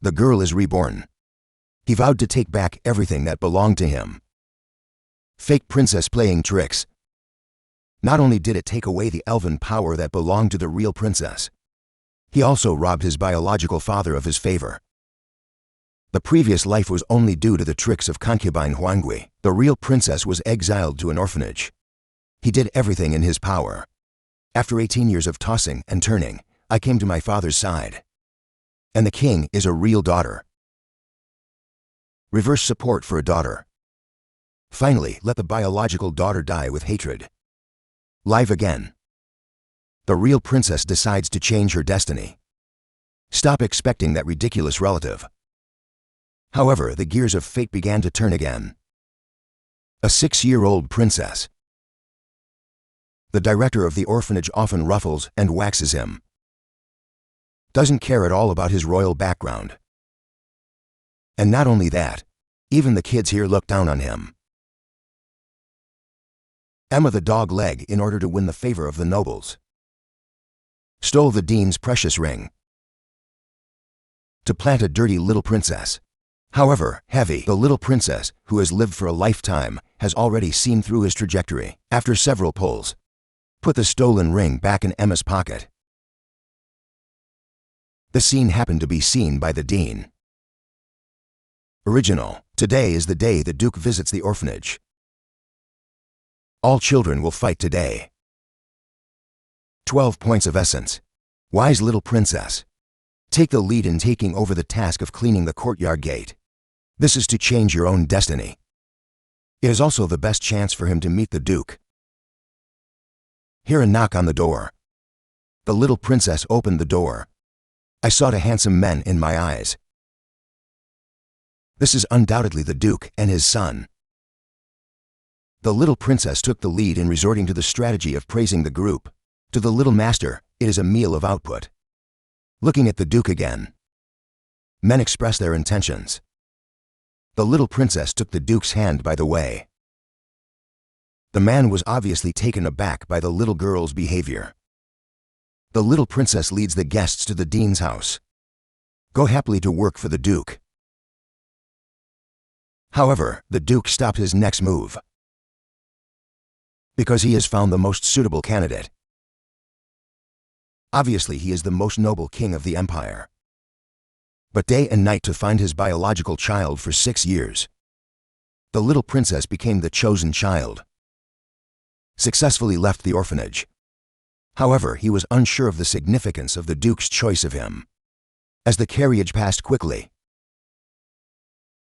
the girl is reborn. He vowed to take back everything that belonged to him. Fake princess playing tricks. Not only did it take away the elven power that belonged to the real princess, he also robbed his biological father of his favor. The previous life was only due to the tricks of concubine Huangui. The real princess was exiled to an orphanage. He did everything in his power. After 18 years of tossing and turning, I came to my father's side. And the king is a real daughter. Reverse support for a daughter. Finally, let the biological daughter die with hatred. Live again. The real princess decides to change her destiny. Stop expecting that ridiculous relative. However, the gears of fate began to turn again. A 6-year-old princess. The director of the orphanage often ruffles and waxes him. Doesn't care at all about his royal background. And not only that, even the kids here look down on him. Emma the dog leg in order to win the favor of the nobles. Stole the dean's precious ring. To plant a dirty little princess. However, Heavy, the little princess, who has lived for a lifetime, has already seen through his trajectory. After several pulls, put the stolen ring back in Emma's pocket. The scene happened to be seen by the dean. Original. Today is the day the Duke visits the orphanage. All children will fight today. 12 points of essence. Wise little princess. Take the lead in taking over the task of cleaning the courtyard gate. This is to change your own destiny. It is also the best chance for him to meet the Duke. Hear a knock on the door. The little princess opened the door. I saw the handsome men in my eyes. This is undoubtedly the Duke and his son. The little princess took the lead in resorting to the strategy of praising the group. To the little master, it is a meal of output. Looking at the Duke again. Men express their intentions. The little princess took the Duke's hand by the way. The man was obviously taken aback by the little girl's behavior. The little princess leads the guests to the dean's house. Go happily to work for the Duke. However, the Duke stopped his next move. Because he has found the most suitable candidate. Obviously, he is the most noble king of the empire. But day and night to find his biological child for 6 years. The little princess became the chosen child. Successfully left the orphanage. However, he was unsure of the significance of the Duke's choice of him. As the carriage passed quickly,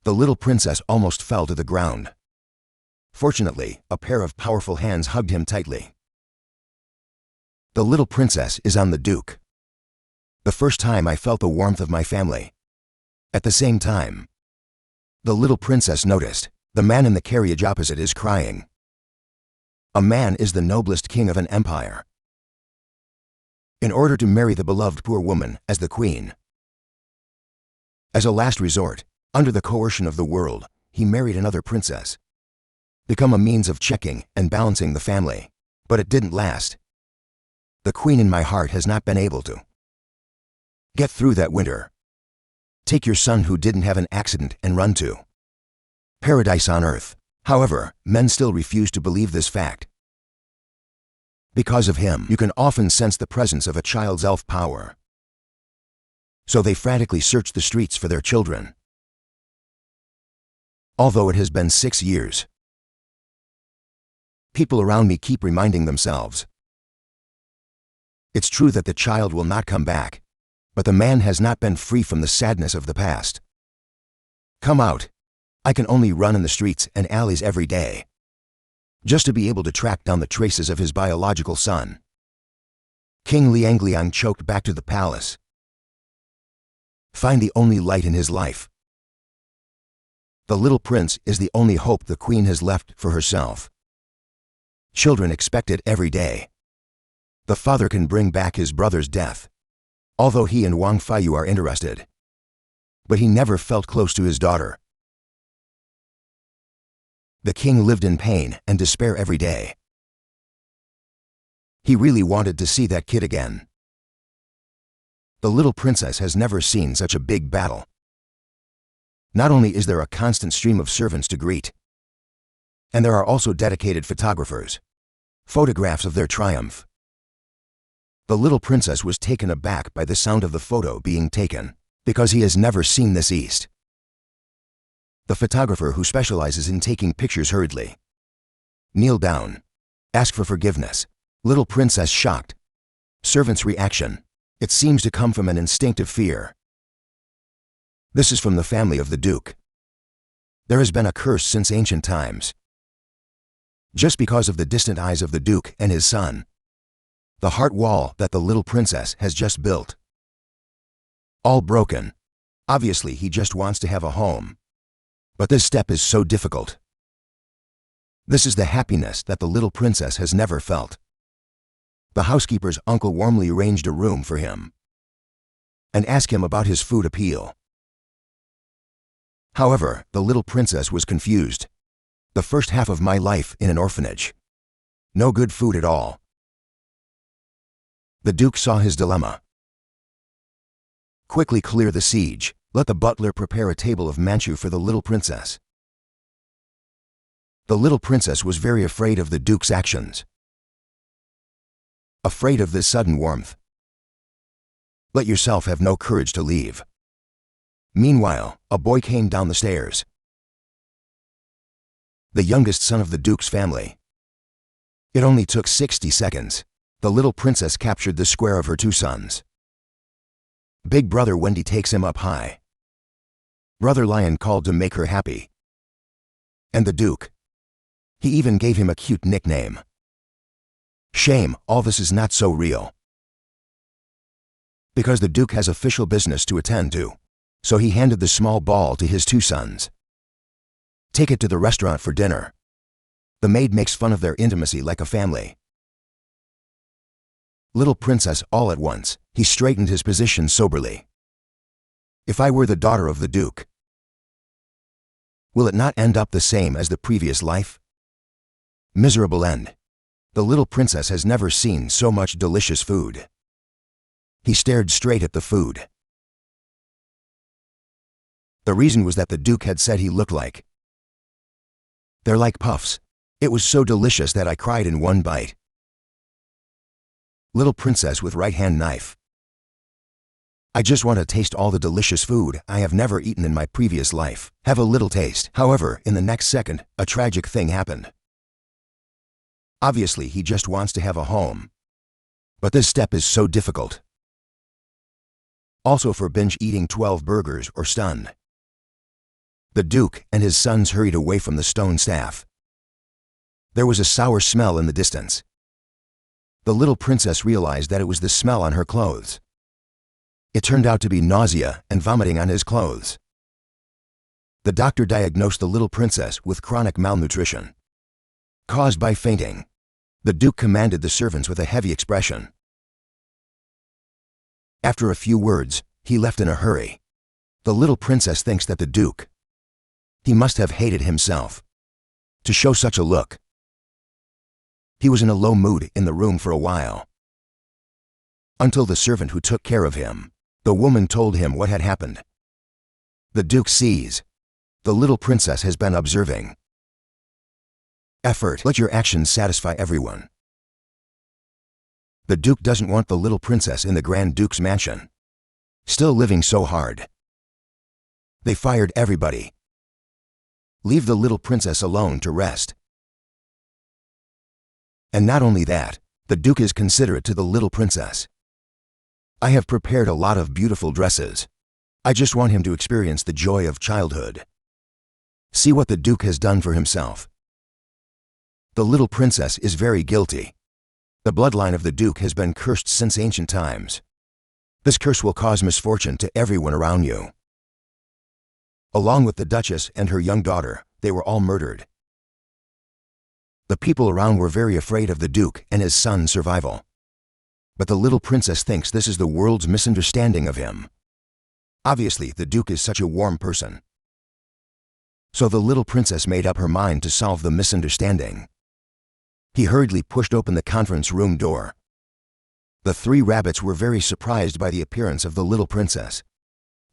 the little princess almost fell to the ground. Fortunately, a pair of powerful hands hugged him tightly. The little princess is on the Duke. The first time I felt the warmth of my family. At the same time, the little princess noticed the man in the carriage opposite is crying. A man is the noblest king of an empire. In order to marry the beloved poor woman as the queen. As a last resort, under the coercion of the world, he married another princess. Become a means of checking and balancing the family. But it didn't last. The queen in my heart has not been able to get through that winter. Take your son who didn't have an accident and run to paradise on earth. However, men still refuse to believe this fact. Because of him, you can often sense the presence of a child's elf power. So they frantically search the streets for their children. Although it has been 6 years, people around me keep reminding themselves. It's true that the child will not come back, but the man has not been free from the sadness of the past. Come out. I can only run in the streets and alleys every day, just to be able to track down the traces of his biological son. King Liangliang choked back to the palace. Find the only light in his life. The little prince is the only hope the queen has left for herself. Children expect it every day. The father can bring back his brother's death, although he and Wang Feiyu are interested. But he never felt close to his daughter. The king lived in pain and despair every day. He really wanted to see that kid again. The little princess has never seen such a big battle. Not only is there a constant stream of servants to greet, and there are also dedicated photographers, photographs of their triumph. The little princess was taken aback by the sound of the photo being taken, because he has never seen this east. The photographer, who specializes in taking pictures, hurriedly kneel down, ask for forgiveness. Little princess shocked. Servant's reaction. It seems to come from an instinctive fear. This is from the family of the Duke. There has been a curse since ancient times. Just because of the distant eyes of the Duke and his son. The heart wall that the little princess has just built. All broken. Obviously, he just wants to have a home. But this step is so difficult. This is the happiness that the little princess has never felt. The housekeeper's uncle warmly arranged a room for him and asked him about his food appeal. However, the little princess was confused. The first half of my life in an orphanage. No good food at all. The Duke saw his dilemma. Quickly clear the siege. Let the butler prepare a table of manchu for the little princess. The little princess was very afraid of the Duke's actions. Afraid of this sudden warmth. Let yourself have no courage to leave. Meanwhile, a boy came down the stairs. The youngest son of the Duke's family. It only took 60 seconds. The little princess captured the square of her two sons. Big brother Wendy takes him up high. Brother Lion called to make her happy. And the Duke. He even gave him a cute nickname. Shame, all this is not so real. Because the Duke has official business to attend to. So he handed the small ball to his two sons. Take it to the restaurant for dinner. The maid makes fun of their intimacy like a family. Little princess, all at once, he straightened his position soberly. If I were the daughter of the Duke, will it not end up the same as the previous life? Miserable end. The little princess has never seen so much delicious food. He stared straight at the food. The reason was that the Duke had said he looked like. They're like puffs. It was so delicious that I cried in one bite. Little princess with right-hand knife. I just want to taste all the delicious food I have never eaten in my previous life. Have a little taste. However, in the next second, a tragic thing happened. Obviously, he just wants to have a home. But this step is so difficult. Also for binge eating 12 burgers or stunned. The Duke and his sons hurried away from the stone staff. There was a sour smell in the distance. The little princess realized that it was the smell on her clothes. It turned out to be nausea and vomiting on his clothes. The doctor diagnosed the little princess with chronic malnutrition, caused by fainting. The Duke commanded the servants with a heavy expression. After a few words, he left in a hurry. The little princess thinks that the Duke, he must have hated himself to show such a look. He was in a low mood in the room for a while. Until the servant who took care of him, the woman, told him what had happened. The Duke sees. The little princess has been observing. Effort. Let your actions satisfy everyone. The Duke doesn't want the little princess in the Grand Duke's mansion. Still living so hard. They fired everybody. Leave the little princess alone to rest. And not only that, the Duke is considerate to the little princess. I have prepared a lot of beautiful dresses. I just want him to experience the joy of childhood. See what the Duke has done for himself. The little princess is very guilty. The bloodline of the Duke has been cursed since ancient times. This curse will cause misfortune to everyone around you. Along with the Duchess and her young daughter, they were all murdered. The people around were very afraid of the Duke and his son's survival. But the little princess thinks this is the world's misunderstanding of him. Obviously, the Duke is such a warm person. So the little princess made up her mind to solve the misunderstanding. He hurriedly pushed open the conference room door. The three rabbits were very surprised by the appearance of the little princess.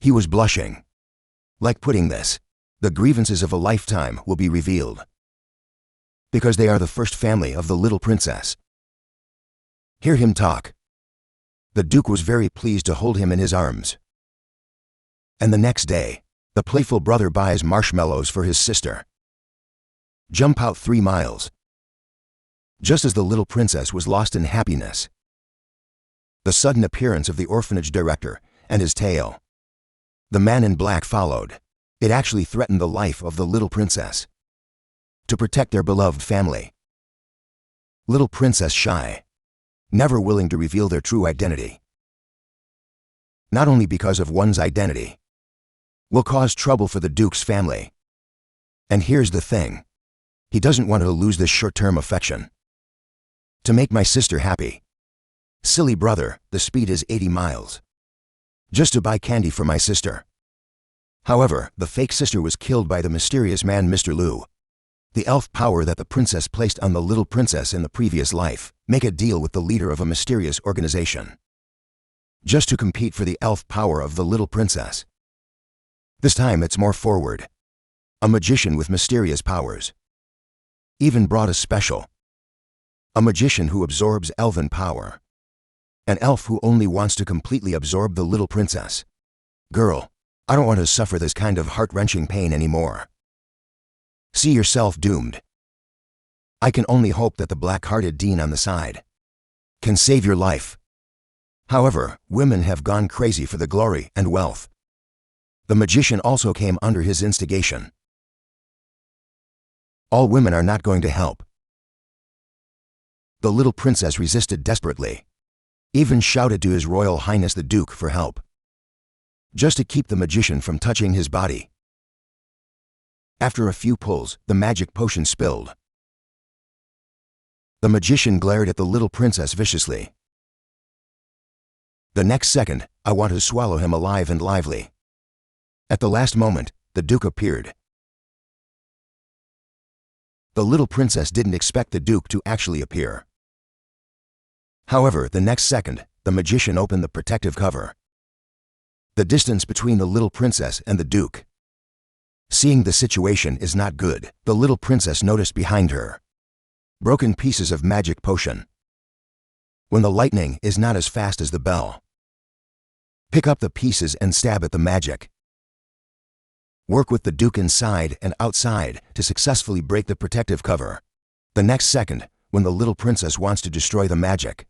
He was blushing. Like putting this, the grievances of a lifetime will be revealed. Because they are the first family of the little princess. Hear him talk. The Duke was very pleased to hold him in his arms. And the next day, the playful brother buys marshmallows for his sister. Jump out 3 miles. Just as the little princess was lost in happiness, the sudden appearance of the orphanage director and his tail. The man in black followed. It actually threatened the life of the little princess. To protect their beloved family. Little princess shy. Never willing to reveal their true identity. Not only because of one's identity will cause trouble for the Duke's family. And here's the thing. He doesn't want to lose this short-term affection. To make my sister happy. Silly brother, the speed is 80 miles. Just to buy candy for my sister. However, the fake sister was killed by the mysterious man Mr. Liu. The elf power that the princess placed on the little princess in the previous life, make a deal with the leader of a mysterious organization. Just to compete for the elf power of the little princess. This time it's more forward. A magician with mysterious powers. Even brought a special. A magician who absorbs elven power. An elf who only wants to completely absorb the little princess. Girl, I don't want to suffer this kind of heart-wrenching pain anymore. See yourself doomed. I can only hope that the black-hearted dean on the side can save your life. However, women have gone crazy for the glory and wealth. The magician also came under his instigation. All women are not going to help. The little princess resisted desperately. Even shouted to His Royal Highness the Duke for help. Just to keep the magician from touching his body. After a few pulls, the magic potion spilled. The magician glared at the little princess viciously. The next second, I want to swallow him alive and lively. At the last moment, the Duke appeared. The little princess didn't expect the Duke to actually appear. However, the next second, the magician opened the protective cover. The distance between the little princess and the Duke. Seeing the situation is not good, the little princess noticed behind her broken pieces of magic potion. When the lightning is not as fast as the bell, pick up the pieces and stab at the magic. Work with the Duke inside and outside to successfully break the protective cover. The next second, when the little princess wants to destroy the magic.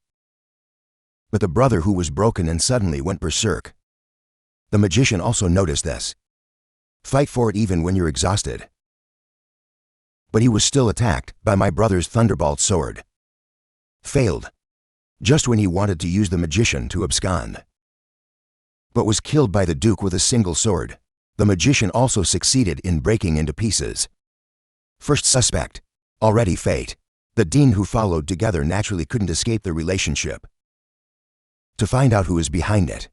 But the brother who was broken and suddenly went berserk. The magician also noticed this. Fight for it even when you're exhausted. But he was still attacked by my brother's thunderbolt sword. Failed. Just when he wanted to use the magician to abscond. But was killed by the Duke with a single sword. The magician also succeeded in breaking into pieces. First suspect. Already fate. The dean who followed together naturally couldn't escape the relationship. To find out who is behind it.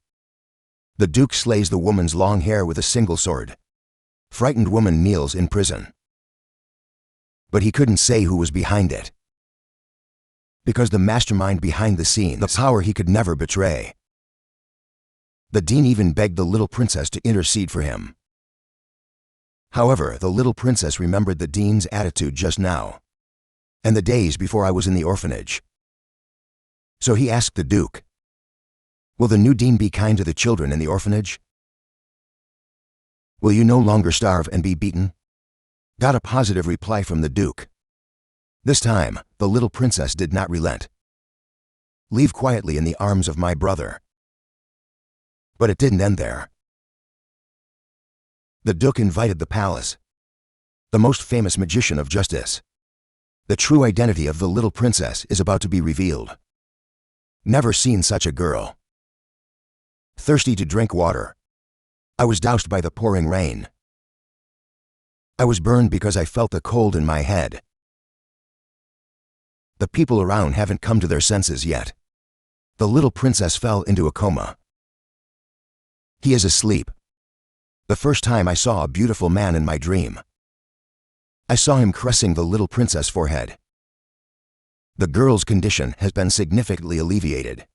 The Duke slays the woman's long hair with a single sword. Frightened woman kneels in prison. But he couldn't say who was behind it. Because the mastermind behind the scenes, the power he could never betray. The dean even begged the little princess to intercede for him. However, the little princess remembered the dean's attitude just now, and the days before I was in the orphanage. So he asked the Duke, "Will the new dean be kind to the children in the orphanage? Will you no longer starve and be beaten?" Got a positive reply from the Duke. This time, the little princess did not relent. Leave quietly in the arms of my brother. But it didn't end there. The Duke invited the palace. The most famous magician of justice. The true identity of the little princess is about to be revealed. Never seen such a girl. Thirsty to drink water. I was doused by the pouring rain. I was burned because I felt the cold in my head. The people around haven't come to their senses yet. The little princess fell into a coma. He is asleep. The first time I saw a beautiful man in my dream. I saw him caressing the little princess' forehead. The girl's condition has been significantly alleviated.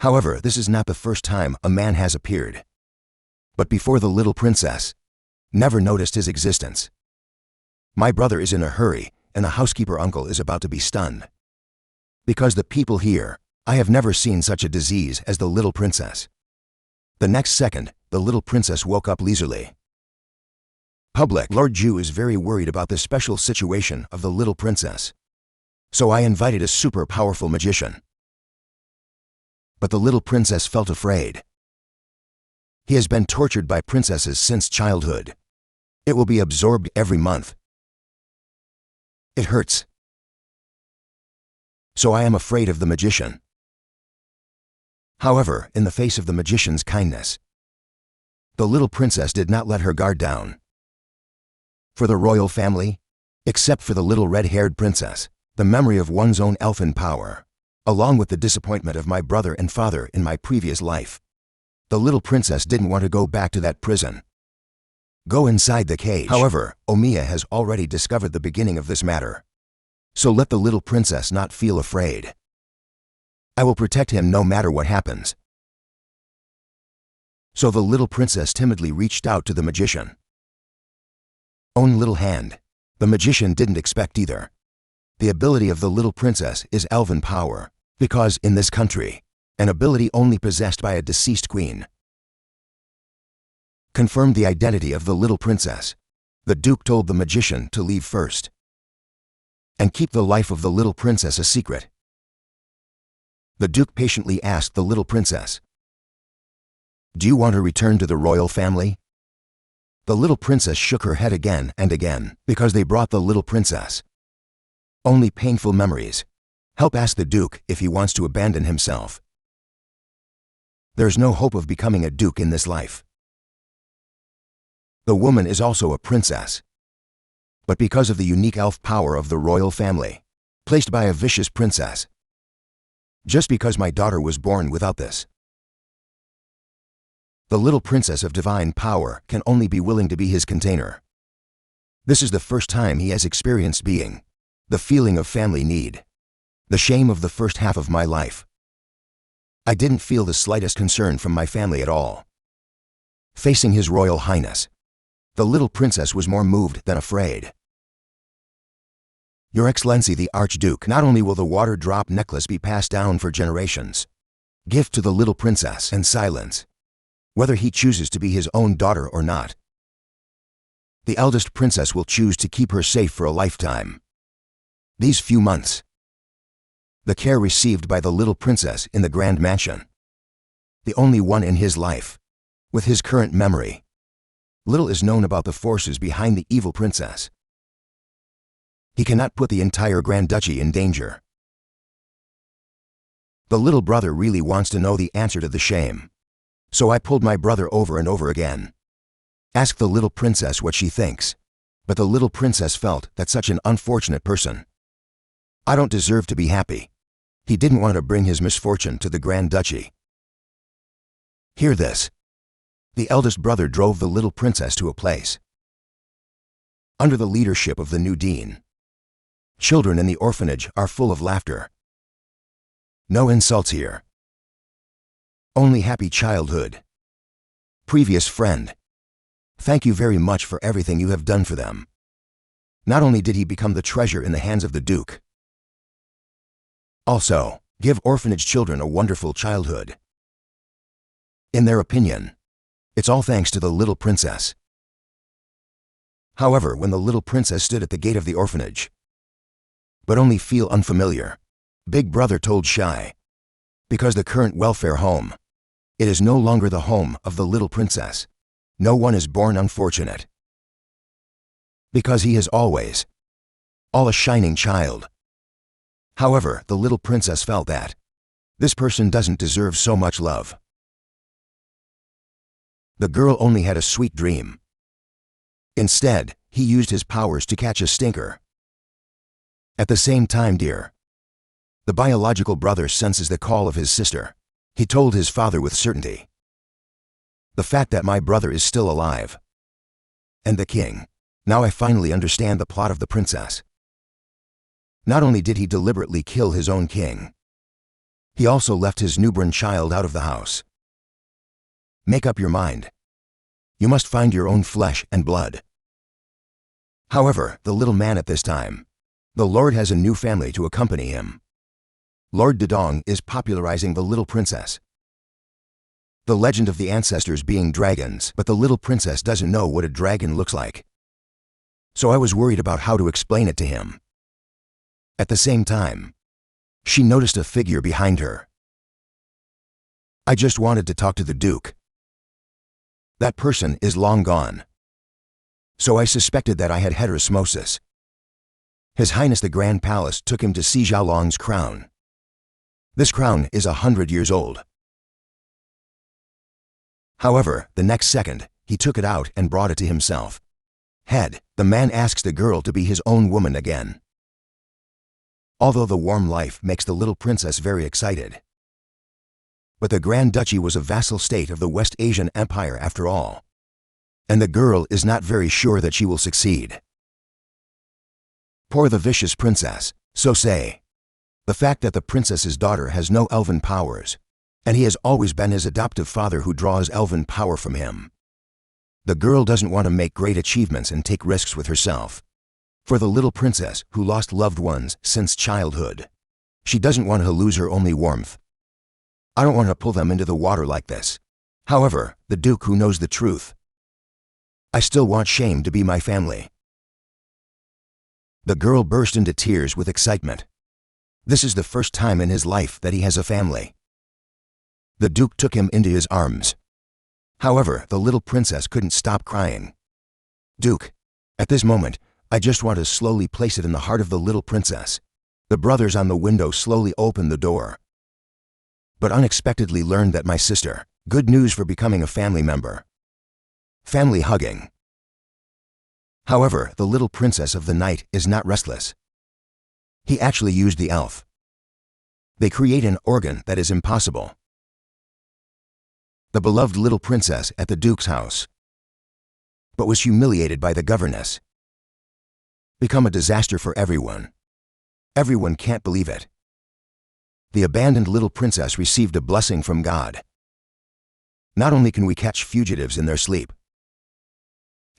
However, this is not the first time a man has appeared. But before the little princess, never noticed his existence. My brother is in a hurry, and the housekeeper uncle is about to be stunned. Because the people here, I have never seen such a disease as the little princess. The next second, the little princess woke up leisurely. Public Lord Ju is very worried about the special situation of the little princess. So I invited a super powerful magician. But the little princess felt afraid. He has been tortured by princesses since childhood. It will be absorbed every month. It hurts. So I am afraid of the magician. However, in the face of the magician's kindness, the little princess did not let her guard down. For the royal family, except for the little red-haired princess, the memory of one's own elfin power, along with the disappointment of my brother and father in my previous life, the little princess didn't want to go back to that prison. Go inside the cage. However, Omiya has already discovered the beginning of this matter. So let the little princess not feel afraid. I will protect him no matter what happens. So the little princess timidly reached out to the magician. Own little hand. The magician didn't expect either. The ability of the little princess is elven power, because in this country, an ability only possessed by a deceased queen. Confirmed the identity of the little princess. The Duke told the magician to leave first and keep the life of the little princess a secret. The Duke patiently asked the little princess, "Do you want to return to the royal family?" The little princess shook her head again and again, because they brought the little princess only painful memories. Help ask the Duke if he wants to abandon himself. There's no hope of becoming a duke in this life. The woman is also a princess, but because of the unique elf power of the royal family, placed by a vicious princess. Just because my daughter was born without this. The little princess of divine power can only be willing to be his container. This is the first time he has experienced being the feeling of family need, the shame of the first half of my life. I didn't feel the slightest concern from my family at all. Facing His Royal Highness, the little princess was more moved than afraid. Your Excellency the Archduke, not only will the water drop necklace be passed down for generations, gift to the little princess and silence, whether he chooses to be his own daughter or not. The eldest princess will choose to keep her safe for a lifetime. These few months, the care received by the little princess in the grand mansion, the only one in his life, with his current memory. Little is known about the forces behind the evil princess. He cannot put the entire Grand Duchy in danger. The little brother really wants to know the answer to the shame. So I pulled my brother over and over again. Ask the little princess what she thinks. But the little princess felt that such an unfortunate person. I don't deserve to be happy. He didn't want to bring his misfortune to the Grand Duchy. Hear this. The eldest brother drove the little princess to a place under the leadership of the new dean. Children in the orphanage are full of laughter. No insults here. Only happy childhood. Previous friend. Thank you very much for everything you have done for them. Not only did he become the treasure in the hands of the Duke, also, give orphanage children a wonderful childhood. In their opinion, it's all thanks to the little princess. However, when the little princess stood at the gate of the orphanage, but only feel unfamiliar, Big Brother told Shy, because the current welfare home, it is no longer the home of the little princess. No one is born unfortunate. Because he is always all a shining child. However, the little princess felt that this person doesn't deserve so much love. The girl only had a sweet dream. Instead, he used his powers to catch a stinker. At the same time, dear, the biological brother senses the call of his sister. He told his father with certainty. The fact that my brother is still alive. And the king. Now I finally understand the plot of the princess. Not only did he deliberately kill his own king, he also left his newborn child out of the house. Make up your mind. You must find your own flesh and blood. However, the little man at this time, the Lord has a new family to accompany him. Lord Dedong is popularizing the little princess. The legend of the ancestors being dragons, but the little princess doesn't know what a dragon looks like. So I was worried about how to explain it to him. At the same time, she noticed a figure behind her. I just wanted to talk to the Duke. That person is long gone. So I suspected that I had heterosmosis. His Highness the Grand Palace took him to see Xiaolong's crown. This crown is 100 years old. However, the next second, he took it out and brought it to himself. The man asks the girl to be his own woman again. Although the warm life makes the little princess very excited. But the Grand Duchy was a vassal state of the West Asian Empire after all. And the girl is not very sure that she will succeed. Poor the vicious princess, so say. The fact that the princess's daughter has no elven powers, and he has always been his adoptive father who draws elven power from him. The girl doesn't want to make great achievements and take risks with herself. For the little princess who lost loved ones since childhood, she doesn't want to lose her only warmth. I don't want to pull them into the water like this. However, the Duke who knows the truth. I still want Shame to be my family. The girl burst into tears with excitement. This is the first time in his life that he has a family. The Duke took him into his arms. However, the little princess couldn't stop crying. Duke, at this moment, I just want to slowly place it in the heart of the little princess. The brothers on the window slowly opened the door. But unexpectedly learned that my sister, good news for becoming a family member. Family hugging. However, the little princess of the night is not restless. He actually used the elf. They create an organ that is impossible. The beloved little princess at the Duke's house, but was humiliated by the governess. Become a disaster for everyone. Everyone can't believe it. The abandoned little princess received a blessing from God. Not only can we catch fugitives in their sleep,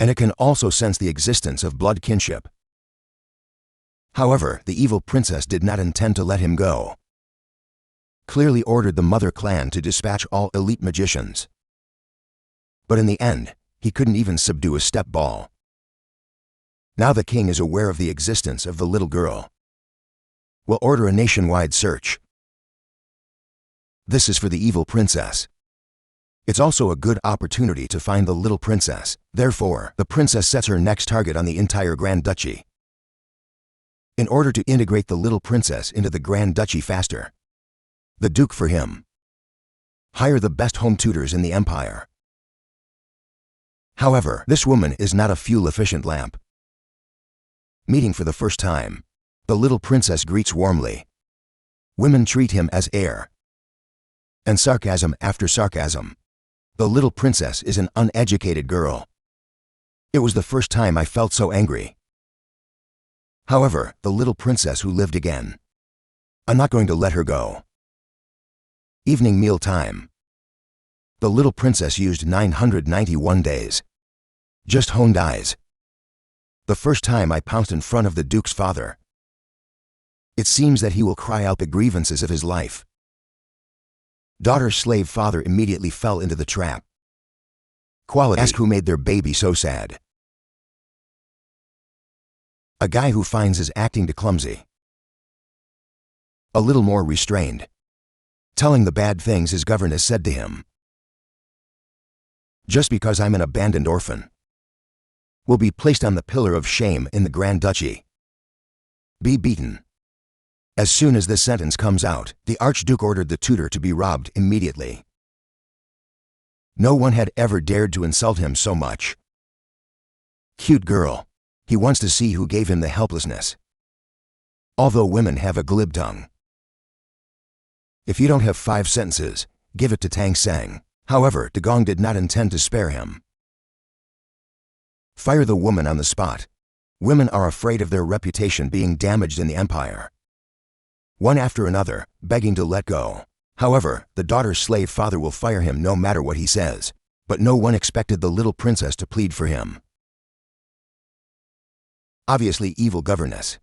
and it can also sense the existence of blood kinship. However, the evil princess did not intend to let him go. Clearly ordered the mother clan to dispatch all elite magicians. But in the end, he couldn't even subdue a step ball. Now the king is aware of the existence of the little girl. Will order a nationwide search. This is for the evil princess. It's also a good opportunity to find the little princess. Therefore, the princess sets her next target on the entire Grand Duchy. In order to integrate the little princess into the Grand Duchy faster. The Duke for him. Hire the best home tutors in the empire. However, this woman is not a fuel-efficient lamp. Meeting for the first time, the little princess greets warmly. Women treat him as heir. And sarcasm after sarcasm. The little princess is an uneducated girl. It was the first time I felt so angry. However, the little princess who lived again. I'm not going to let her go. Evening meal time. The little princess used 991 days. Just honed eyes. The first time I pounced in front of the Duke's father. It seems that he will cry out the grievances of his life. Daughter's slave father immediately fell into the trap. Quality. Ask who made their baby so sad. A guy who finds his acting too clumsy. A little more restrained. Telling the bad things his governess said to him. Just because I'm an abandoned orphan. Will be placed on the pillar of shame in the Grand Duchy. Be beaten. As soon as this sentence comes out, the Archduke ordered the tutor to be robbed immediately. No one had ever dared to insult him so much. Cute girl. He wants to see who gave him the helplessness. Although women have a glib tongue. If you don't have 5 sentences, give it to Tang Seng. However, Dagong did not intend to spare him. Fire the woman on the spot. Women are afraid of their reputation being damaged in the empire. One after another, begging to let go. However, the daughter's slave father will fire him no matter what he says. But no one expected the little princess to plead for him. Obviously evil governess.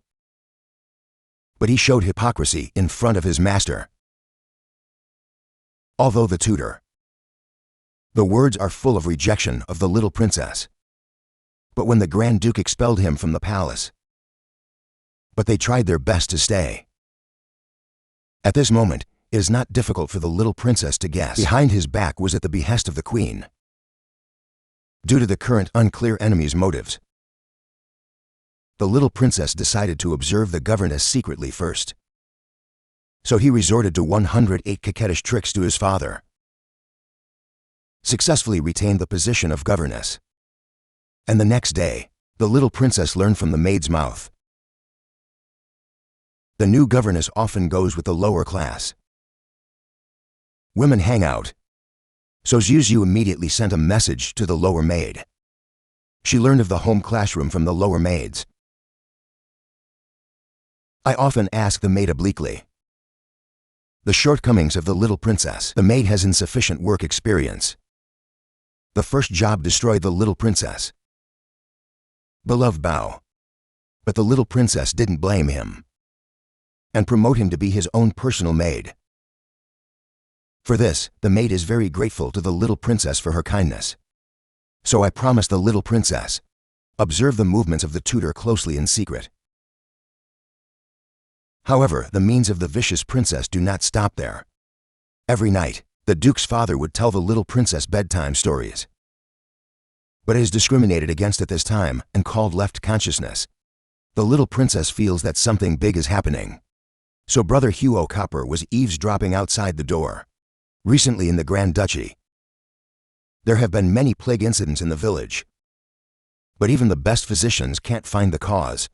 But he showed hypocrisy in front of his master. Although the tutor. The words are full of rejection of the little princess. But when the Grand Duke expelled him from the palace. But they tried their best to stay. At this moment, it is not difficult for the little princess to guess. Behind his back was at the behest of the queen. Due to the current unclear enemy's motives, the little princess decided to observe the governess secretly first. So he resorted to 108 coquettish tricks to his father. Successfully retained the position of governess. And the next day, the little princess learned from the maid's mouth. The new governess often goes with the lower class. Women hang out. So Zuzu immediately sent a message to the lower maid. She learned of the home classroom from the lower maids. I often ask the maid obliquely. The shortcomings of the little princess. The maid has insufficient work experience. The first job destroyed the little princess. Beloved bow. But the little princess didn't blame him and promote him to be his own personal maid. For this, the maid is very grateful to the little princess for her kindness. So I promised the little princess, observe the movements of the tutor closely in secret. However, the means of the vicious princess do not stop there. Every night, the duke's father would tell the little princess bedtime stories. But it is discriminated against at this time and called left consciousness. The little princess feels that something big is happening. So brother Hugo Copper was eavesdropping outside the door. Recently in the Grand Duchy, there have been many plague incidents in the village. But even the best physicians can't find the cause,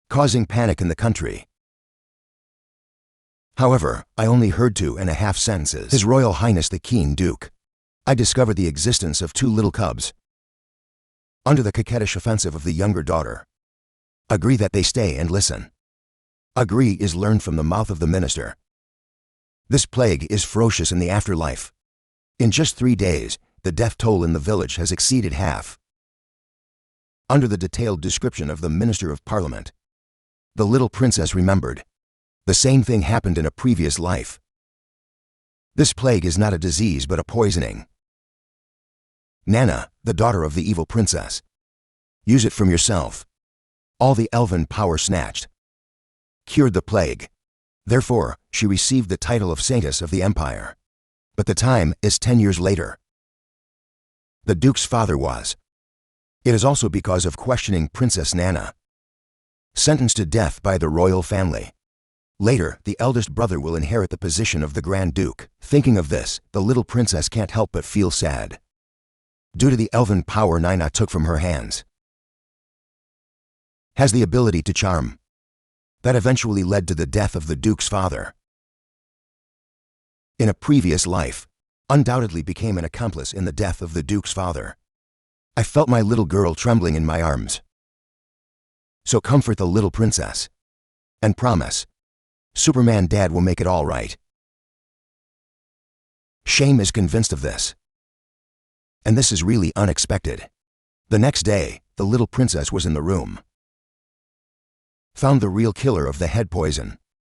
causing panic in the country. However, I only heard 2.5 sentences. His Royal Highness the Keen Duke. I discovered the existence of 2 little cubs. Under the coquettish offensive of the younger daughter. Agree that they stay and listen. Agree is learned from the mouth of the minister. This plague is ferocious in the afterlife. In just 3 days, the death toll in the village has exceeded half. Under the detailed description of the Minister of Parliament, the little princess remembered. The same thing happened in a previous life. This plague is not a disease but a poisoning. Nana, the daughter of the evil princess. Use it from yourself. All the elven power snatched. Cured the plague. Therefore, she received the title of Saintess of the Empire. But the time is 10 years later. The Duke's father was. It is also because of questioning Princess Nana. Sentenced to death by the royal family. Later, the eldest brother will inherit the position of the Grand Duke. Thinking of this, the little princess can't help but feel sad. Due to the elven power Nina took from her hands. Has the ability to charm. That eventually led to the death of the Duke's father. In a previous life, undoubtedly became an accomplice in the death of the Duke's father. I felt my little girl trembling in my arms. So comfort the little princess. And promise, Superman Dad will make it all right. Shame is convinced of this. And this is really unexpected. The next day, the little princess was in the room. Found the real killer of the head poison.